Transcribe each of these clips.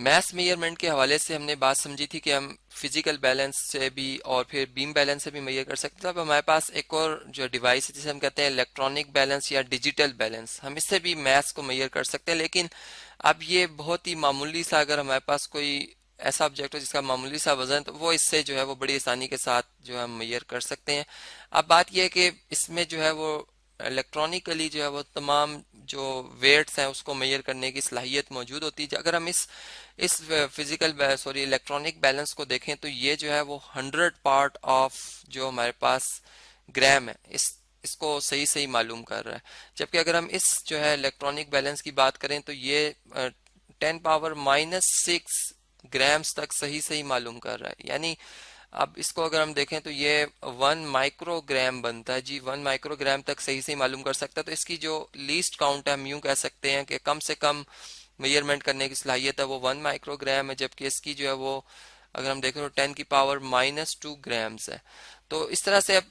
Maths measurement के हवाले से हमने बात समझी थी कि हम फिजिकल बैलेंस से भी और फिर बीम बैलेंस से भी मेजर कर सकते हैं। तो अब हमारे पास एक और जो डिवाइस है जिसे हम कहते हैं इलेक्ट्रॉनिक बैलेंस या डिजिटल बैलेंस, हम इससे भी मैथ्स को मेजर कर सकते हैं। लेकिन अब ये बहुत ही मामूली सा, अगर हमारे पास कोई ऐसा ऑब्जेक्ट हो जिसका मामूली सा वजन, तो वो इससे जो है वो बड़ी आसानी के साथ जो है हम मेजर कर सकते हैं। अब बात यह है कि इसमें जो है वो इलेक्ट्रॉनिकली जो है वो तमाम जो वेट्स हैं उसको मेजर करने की सलाहियत मौजूद होती है। अगर हम इस फिजिकल सॉरी इलेक्ट्रॉनिक बैलेंस को देखें तो ये जो है वो 100 पार्ट ऑफ जो हमारे पास ग्राम है इसको सही सही मालूम कर रहा है। जबकि अगर हम इस जो है इलेक्ट्रॉनिक बैलेंस की बात करें तो ये 10⁻⁻⁶ ग्राम्स तक सही सही मालूम कर रहा है। यानी अब इसको अगर हम देखें तो ये 1 माइक्रोग्राम बनता है जी, 1 माइक्रोग्राम तक सही सही मालूम कर सकता है। तो इसकी जो लीस्ट काउंट है, हम यूं कह सकते हैं कि कम से कम मेजरमेंट करने की सलाहियत है वो 1 माइक्रोग्राम है। जबकि इसकी जो है वो अगर हम देखें तो 10⁻⁻² ग्राम्स है। तो इस तरह से अब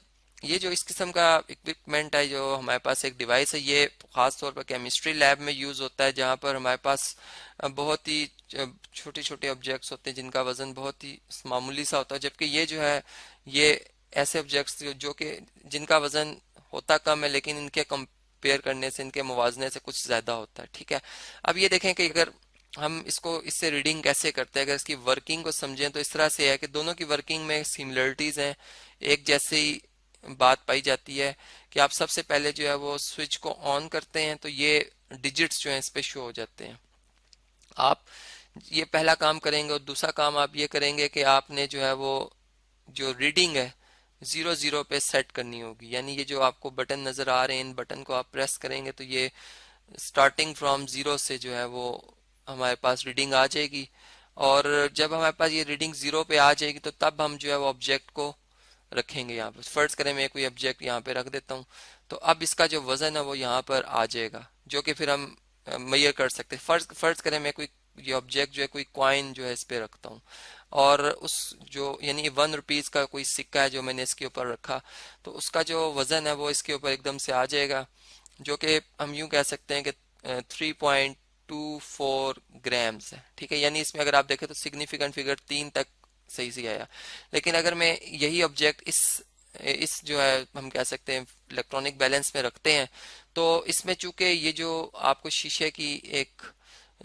ये जो इस किस्म का इक्विपमेंट है, जो हमारे पास एक डिवाइस है, ये खास तौर पर केमिस्ट्री लैब में यूज होता है, जहाँ पर हमारे पास बहुत ही छोटे छोटे ऑब्जेक्ट्स होते हैं जिनका वजन बहुत ही मामूली सा होता है। जबकि ये जो है ये ऐसे ऑब्जेक्ट्स जो कि जिनका वजन होता कम है लेकिन इनके कंपेयर करने से, इनके मुवाजने से कुछ ज्यादा होता है। ठीक है, अब ये देखें कि अगर हम इसको इससे रीडिंग कैसे करते हैं, अगर इसकी वर्किंग को समझें तो इस तरह से है कि दोनों की वर्किंग में सिमिलरिटीज हैं, एक जैसे ही बात पाई जाती है कि आप सबसे पहले जो है वो स्विच को ऑन करते हैं तो ये डिजिट्स जो हैं इस पे शो हो जाते हैं। आप ये पहला काम करेंगे और दूसरा काम आप ये करेंगे कि आपने जो है वो जो रीडिंग है 00 पे सेट करनी होगी। यानी ये जो आपको बटन नजर आ रहे हैं, इन बटन को आप प्रेस करेंगे तो ये स्टार्टिंग फ्रॉम 0 से जो है वो हमारे पास रीडिंग आ जाएगी। और जब हमारे पास ये रीडिंग 0 पे आ जाएगी तो तब हम जो है वो ऑब्जेक्ट को रखेंगे यहाँ पर। फर्ज करें मैं कोई ऑब्जेक्ट यहाँ पे रख देता हूँ, तो अब इसका जो वजन है वो यहाँ पर आ जाएगा, जो कि फिर हम मेजर कर सकते हैं। फर्ज फर्ज करें मैं कोई ये ऑब्जेक्ट जो है कोई कॉइन जो है इस पे रखता हूँ, और उस जो यानी 1 रुपीज का कोई सिक्का है जो मैंने इसके ऊपर रखा, तो उसका जो वजन है वो इसके ऊपर एकदम से आ जाएगा, जो कि हम यूं कह सकते हैं कि 3.24 ग्राम्स है। ठीक है, यानी इसमें अगर आप देखें तो सिग्निफिकेंट फिगर 3 तक सही से आया। लेकिन अगर मैं यही ऑब्जेक्ट इस जो है हम कह सकते हैं इलेक्ट्रॉनिक बैलेंस में रखते हैं, तो इसमें चूंकि ये जो आपको शीशे की एक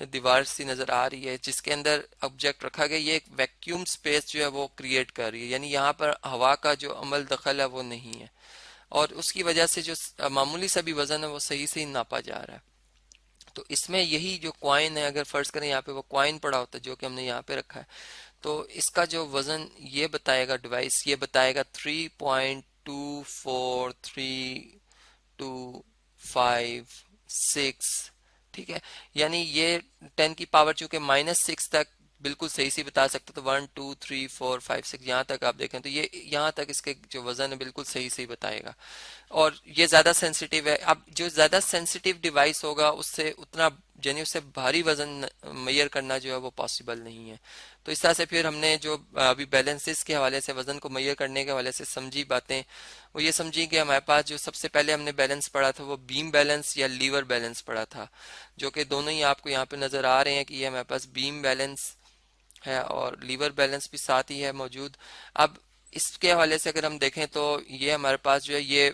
दीवार सी नजर आ रही है जिसके अंदर ऑब्जेक्ट रखा गया, ये एक वैक्यूम स्पेस जो है वो क्रिएट कर रही है। यानी यहाँ पर हवा का जो अमल दखल है वो नहीं है, और उसकी वजह से जो मामूली सा भी वजन है वो सही से ही नापा जा रहा है। तो इसमें यही जो क्वाइन है, अगर फर्ज करें यहाँ पे वो क्वाइन पड़ा होता है जो कि हमने यहाँ पे रखा है, तो इसका जो वजन ये बताएगा डिवाइस, ये बताएगा 3.24326। ठीक है, यानी ये 10 की पावर चूंकि -6 तक बिल्कुल सही से बता सकते, तो 1 2 3 4 5 6 यहाँ तक आप देखें तो ये यहाँ तक इसके जो वजन है बिल्कुल सही सही बताएगा। और ये ज्यादा सेंसिटिव है। अब जो ज्यादा सेंसिटिव डिवाइस होगा उससे उतना यानी उससे भारी वजन मेजर करना जो है वो पॉसिबल नहीं है। तो इस तरह से फिर हमने जो अभी बैलेंसेस के हवाले से, वजन को मेजर करने के हवाले से समझी बातें, वो ये समझी कि हमारे पास जो सबसे पहले हमने बैलेंस पढ़ा था वो बीम बैलेंस या लीवर बैलेंस पढ़ा था, जो कि दोनों ही आपको यहाँ पे नजर आ रहे हैं कि ये हमारे पास बीम बैलेंस है और लीवर बैलेंस भी साथ ही है मौजूद। अब इसके हवाले से अगर हम देखें तो ये हमारे पास जो है ये,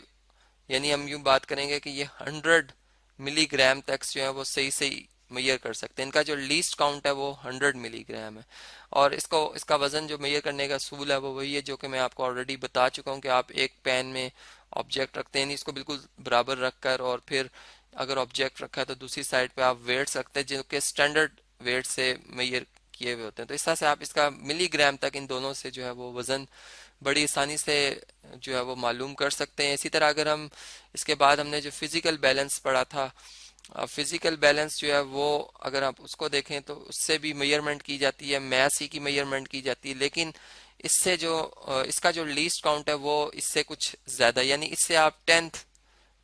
यानी हम यूं बात करेंगे कि ये 100 मिलीग्राम तक जो है वो सही सही मेजर कर सकते हैं। इनका जो लीस्ट काउंट है वो 100 मिलीग्राम है। और इसका वजन जो मेजर करने का असूल है वो वही है जो कि मैं आपको ऑलरेडी बता चुका हूँ कि आप एक पैन में ऑब्जेक्ट रखते हैं, इसको बिल्कुल बराबर रखकर, और फिर अगर ऑब्जेक्ट रखा है तो दूसरी साइड पे आप वेट्स रखते हैं जो कि स्टैंडर्ड वेट से मेजर किए हुए होते हैं। तो इस तरह से आप इसका मिलीग्राम तक इन दोनों से जो है वो वजन बड़ी आसानी से जो है वो मालूम कर सकते हैं। इसी तरह अगर हम इसके बाद हमने जो फिजिकल बैलेंस पढ़ा था, फिजिकल बैलेंस जो है वो अगर आप उसको देखें तो उससे भी मेजरमेंट की जाती है, मैस ही की मेजरमेंट की जाती है। लेकिन इससे जो इसका जो लीस्ट काउंट है वो इससे कुछ ज्यादा, यानी इससे आप 10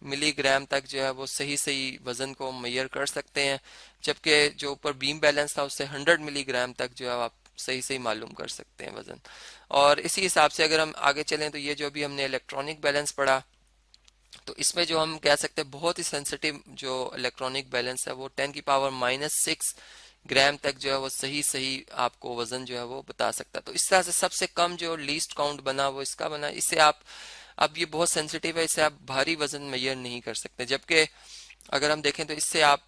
मिलीग्राम तक जो है वो सही सही वजन को मेजर कर सकते हैं। जबकि जो ऊपर बीम बैलेंस था उससे 100 मिलीग्राम तक जो है आप सही सही मालूम कर सकते हैं वजन। और इसी हिसाब से अगर हम आगे चलें तो ये जो भी हमने इलेक्ट्रॉनिक बैलेंस पढ़ा, तो इसमें जो हम कह सकते हैं बहुत ही सेंसिटिव जो इलेक्ट्रॉनिक बैलेंस है वो 10⁻⁻⁶ ग्राम तक जो है वो सही सही आपको वजन जो है वो बता सकता है। तो इस तरह से सबसे कम जो लीस्ट काउंट बना वो इसका बना। इससे आप, अब ये बहुत सेंसिटिव है, इससे आप भारी वजन मेजर नहीं कर सकते। जबकि अगर हम देखें तो इससे आप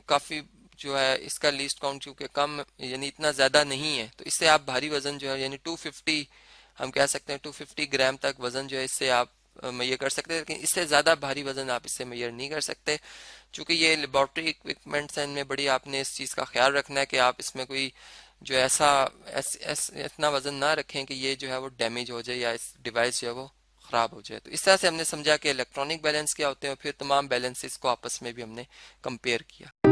काफी जो है इसका लीस्ट काउंट चूंकि कम यानी इतना ज्यादा नहीं है, तो इससे आप भारी वजन जो है यानी 250, हम कह सकते हैं 250 ग्राम तक वजन जो है इससे आप मेजर कर सकते हैं। लेकिन इससे ज्यादा भारी वजन आप इससे मेजर नहीं कर सकते। चूंकि ये लेबोरेटरी इक्विपमेंट्स हैं, इनमें बड़ी आपने इस चीज़ का ख्याल रखना है कि आप इसमें कोई जो इतना वजन ना रखें कि ये जो है वो डैमेज हो जाए या इस डिवाइस जो है वो ख़राब हो जाए। तो इस तरह से हमने समझा कि इलेक्ट्रॉनिक बैलेंस क्या होते हैं और फिर तमाम बैलेंसेस को आपस में भी हमने कंपेयर किया।